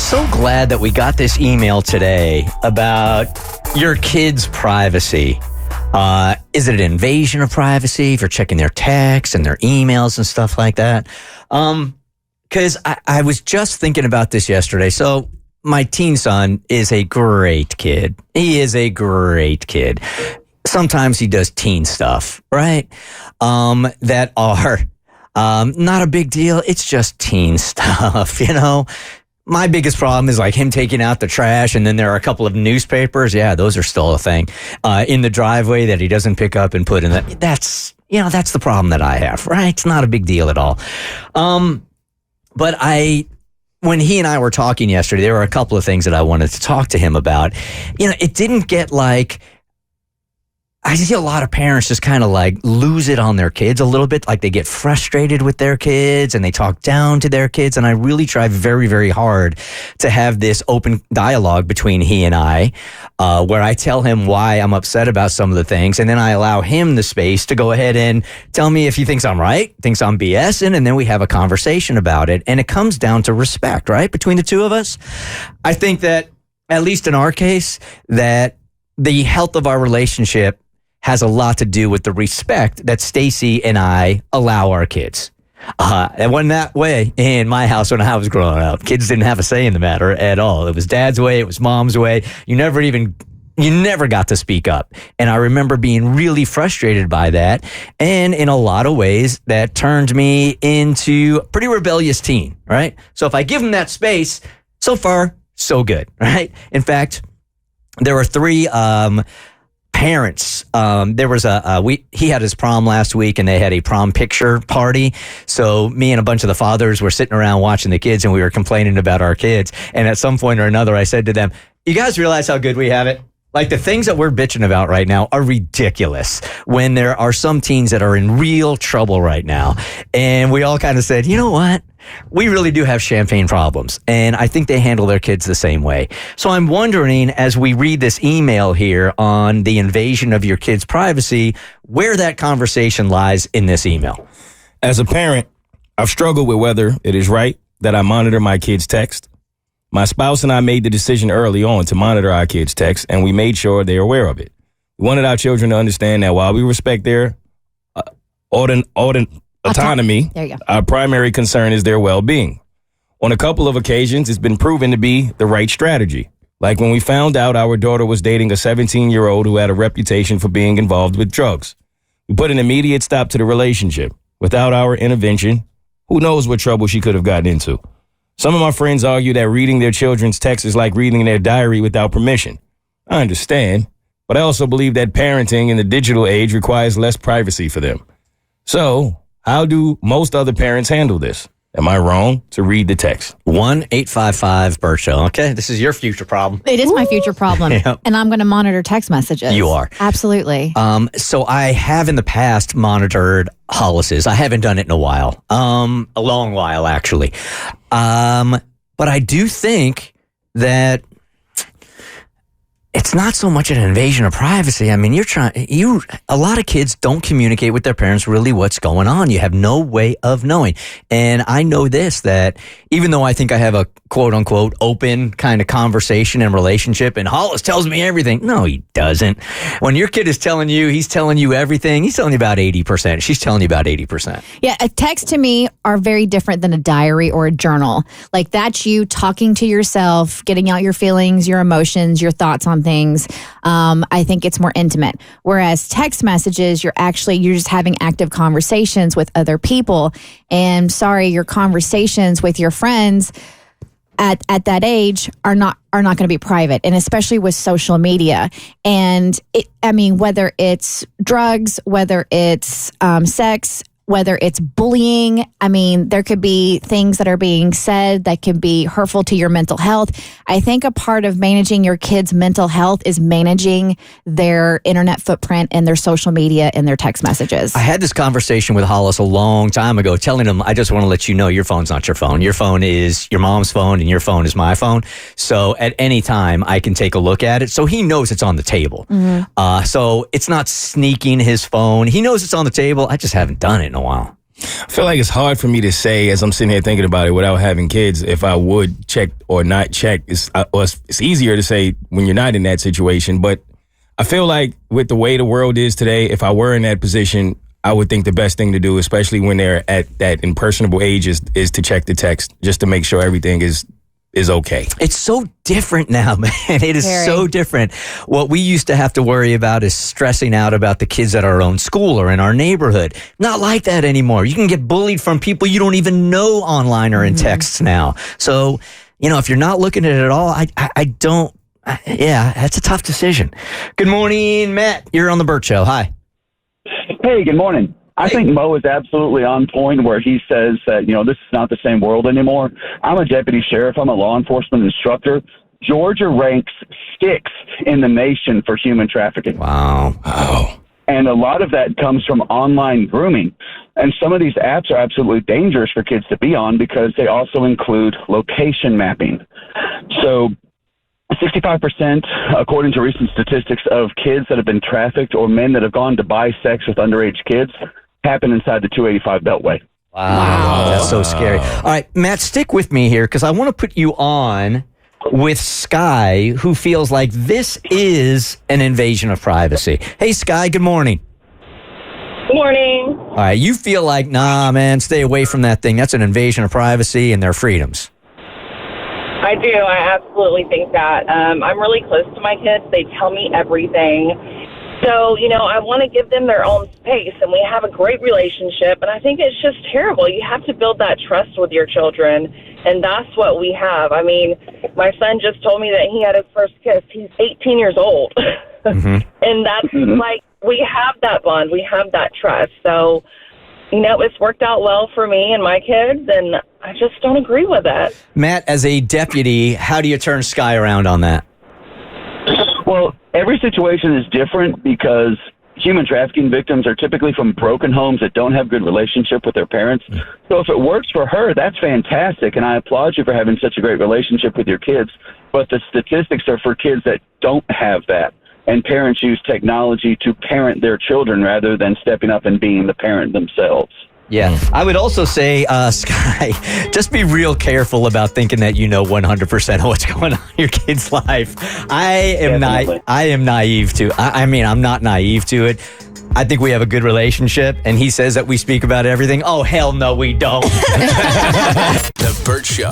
so glad that we got this email today about your kids' privacy. Is it an invasion of privacy if you're checking their texts and their emails and stuff like that? Because I was just thinking about this yesterday. So my teen son is a great kid. He is a great kid. Sometimes he does teen stuff, right? That are not a big deal. It's just teen stuff, you know? My biggest problem is like him taking out the trash, and then there are a couple of newspapers. Yeah, those are still a thing in the driveway that he doesn't pick up and put in. That's the problem that I have, right? It's not a big deal at all. But when he and I were talking yesterday, there were a couple of things that I wanted to talk to him about. You know, it didn't get like, I see a lot of parents just kind of like lose it on their kids a little bit. Like they get frustrated with their kids and they talk down to their kids. And I really try very, very hard to have this open dialogue between he and I, where I tell him why I'm upset about some of the things. And then I allow him the space to go ahead and tell me if he thinks I'm right, thinks I'm BSing. And then we have a conversation about it. And it comes down to respect, right? Between the two of us. I think that, at least in our case, that the health of our relationship has a lot to do with the respect that Stacy and I allow our kids. It wasn't that way in my house when I was growing up. Kids didn't have a say in the matter at all. It was dad's way. It was mom's way. You never got to speak up. And I remember being really frustrated by that. And in a lot of ways, that turned me into a pretty rebellious teen, right? So if I give him that space, so far, so good, right? In fact, there were three parents. There was he had his prom last week and they had a prom picture party. So me and a bunch of the fathers were sitting around watching the kids and we were complaining about our kids. And at some point or another, I said to them, you guys realize how good we have it? Like the things that we're bitching about right now are ridiculous when there are some teens that are in real trouble right now. And we all kind of said, you know what? We really do have champagne problems. And I think they handle their kids the same way. So I'm wondering, as we read this email here on the invasion of your kids' privacy, where that conversation lies in this email. As a parent, I've struggled with whether it is right that I monitor my kids' text. My spouse and I made the decision early on to monitor our kids' texts, and we made sure they're aware of it. We wanted our children to understand that while we respect their autonomy, our primary concern is their well-being. On a couple of occasions, it's been proven to be the right strategy. Like when we found out our daughter was dating a 17-year-old who had a reputation for being involved with drugs. We put an immediate stop to the relationship. Without our intervention, who knows what trouble she could have gotten into. Some of my friends argue that reading their children's texts is like reading their diary without permission. I understand, but I also believe that parenting in the digital age requires less privacy for them. So, how do most other parents handle this? Am I wrong to read the text? 1-855-BERT Show. Okay, this is your future problem. It is my future problem. Yep. And I'm going to monitor text messages. You are. Absolutely. So I have in the past monitored Hollis's. I haven't done it in a while. A long while, actually. But I do think that it's not so much an invasion of privacy. I mean, a lot of kids don't communicate with their parents really what's going on. You have no way of knowing. And I know this, that even though I think I have a quote unquote open kind of conversation and relationship, and Hollis tells me everything. No, he doesn't. When your kid is telling you, he's telling you everything. He's telling you about 80%. She's telling you about 80%. Yeah, a text to me are very different than a diary or a journal. Like that's you talking to yourself, getting out your feelings, your emotions, your thoughts on things. I think it's more intimate. Whereas text messages, you're just having active conversations with other people. And your conversations with your friends at that age are not going to be private, and especially with social media. And whether it's drugs, whether it's sex, whether it's bullying, there could be things that are being said that could be hurtful to your mental health. I think a part of managing your kids' mental health is managing their internet footprint and their social media and their text messages. I had this conversation with Hollis a long time ago, telling him, I just want to let you know your phone's not your phone. Your phone is your mom's phone and your phone is my phone. So at any time I can take a look at it. So he knows it's on the table. Mm-hmm. So it's not sneaking his phone. He knows it's on the table. I just haven't done it in a while. I feel like it's hard for me to say as I'm sitting here thinking about it without having kids if I would check or not check. It's easier to say when you're not in that situation, but I feel like with the way the world is today, if I were in that position, I would think the best thing to do, especially when they're at that impressionable age, is to check the text just to make sure everything is okay. It's so different now, man. It is so different. What we used to have to worry about is stressing out about the kids at our own school or in our neighborhood. Not like that anymore. You can get bullied from people you don't even know online or in texts now. So, if you're not looking at it at all, I don't. Yeah, that's a tough decision. Good morning, Matt. You're on the Bert Show. Hi. Hey, good morning. I think Mo is absolutely on point where he says that, this is not the same world anymore. I'm a deputy sheriff. I'm a law enforcement instructor. Georgia ranks 6th in the nation for human trafficking. Wow. And a lot of that comes from online grooming. And some of these apps are absolutely dangerous for kids to be on because they also include location mapping. So 65%, according to recent statistics, of kids that have been trafficked or men that have gone to buy sex with underage kids happen inside the 285 Beltway. Wow. That's so scary. All right, Matt, stick with me here because I want to put you on with Sky, who feels like this is an invasion of privacy. Hey, Sky, good morning. Good morning. All right, you feel like, nah, man, stay away from that thing. That's an invasion of privacy and their freedoms. I do. I absolutely think that. I'm really close to my kids. They tell me everything. So, I want to give them their own space, and we have a great relationship, and I think it's just terrible. You have to build that trust with your children, and that's what we have. I mean, my son just told me that he had his first kiss. He's 18 years old, and that's like, we have that bond. We have that trust. So, it's worked out well for me and my kids, and I just don't agree with it. Matt, as a deputy, how do you turn Sky around on that? Well, every situation is different because human trafficking victims are typically from broken homes that don't have good relationship with their parents. So if it works for her, that's fantastic, and I applaud you for having such a great relationship with your kids. But the statistics are for kids that don't have that, and parents use technology to parent their children rather than stepping up and being the parent themselves. Yeah. I would also say, Sky, just be real careful about thinking that 100% of what's going on in your kid's life. I am naive to. I'm not naive to it. I think we have a good relationship, and he says that we speak about everything. Oh, hell no, we don't. The Bert Show.